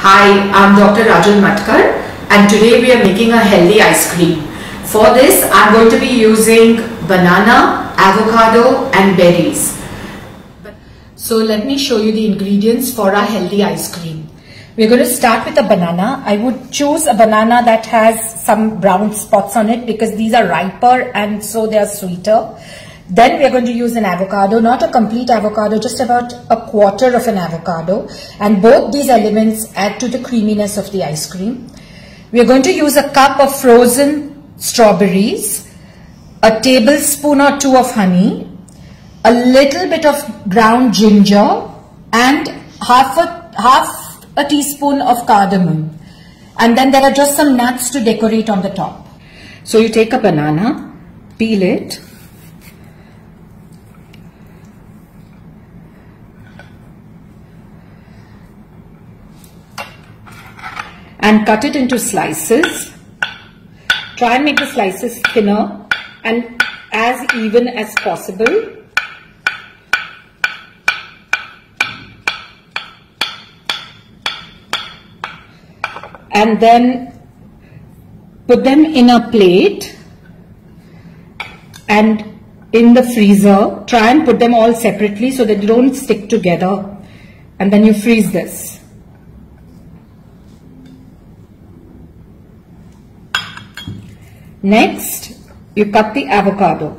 Hi, I'm Dr. Rajul Matkar and today we are making a healthy ice cream. For this, I'm going to be using banana, avocado and berries. So let me show you the ingredients for our healthy ice cream. We're going to start with a banana. I would choose a banana that has some brown spots on it because these are riper and so they are sweeter. Then we are going to use an avocado, not a complete avocado, just about a quarter of an avocado. And both these elements add to the creaminess of the ice cream. We are going to use a cup of frozen strawberries, a tablespoon or two of honey, a little bit of ground ginger, and half a teaspoon of cardamom. And then there are just some nuts to decorate on the top. So you take a banana, peel it, and cut it into slices. Try and make the slices thinner and as even as possible. And then put them in a plate and in the freezer. Try and put them all separately so that they don't stick together. And then you freeze this. Next, you cut the avocado.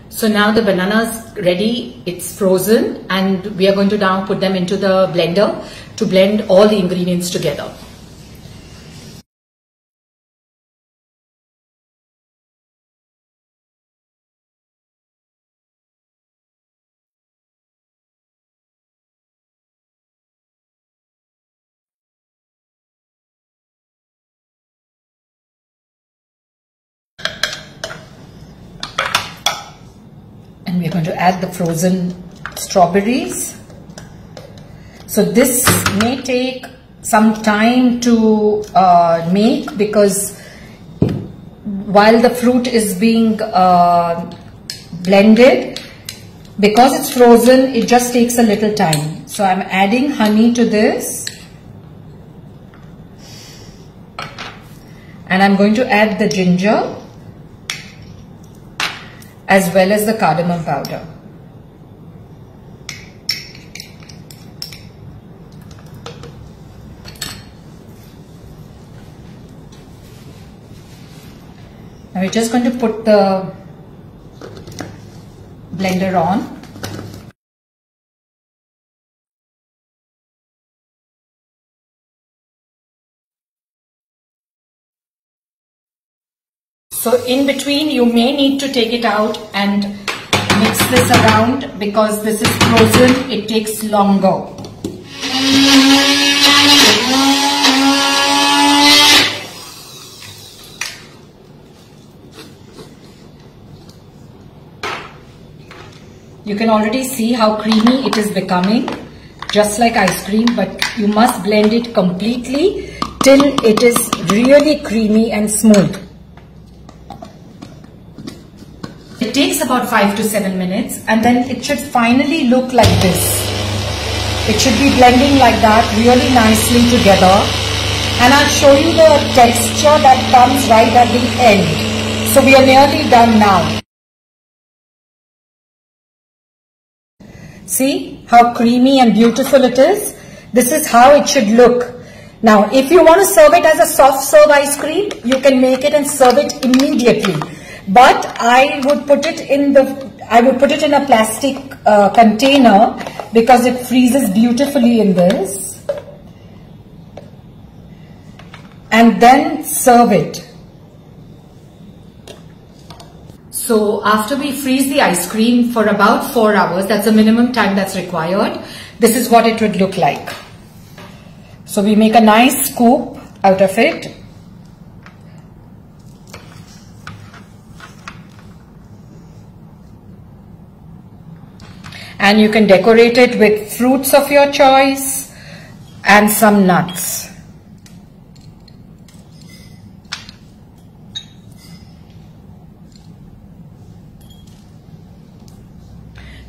So now the banana is ready, it's frozen, and we are going to now put them into the blender to blend all the ingredients together. And we're going to add the frozen strawberries. So this may take some time to make because while the fruit is being blended, because it's frozen, it just takes a little time. So I'm adding honey to this. And I'm going to add the ginger as well as the cardamom powder. Now we're just going to put the blender on. So in between you may need to take it out and mix this around because this is frozen, it takes longer. You can already see how creamy it is becoming, just like ice cream, but you must blend it completely till it is really creamy and smooth. It takes about 5 to 7 minutes and then it should finally look like this. It should be blending like that really nicely together, and I'll show you the texture that comes right at the end. So we are nearly done now. See how creamy and beautiful it is? This is how it should look. Now if you want to serve it as a soft serve ice cream, you can make it and serve it immediately. But I would put it in a plastic container because it freezes beautifully in this, and then serve it. So after we freeze the ice cream for about 4 hours, that's the minimum time that's required, this is what it would look like. So we make a nice scoop out of it. And you can decorate it with fruits of your choice and some nuts.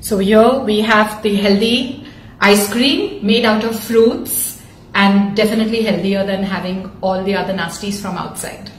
So here we have the healthy ice cream made out of fruits and definitely healthier than having all the other nasties from outside.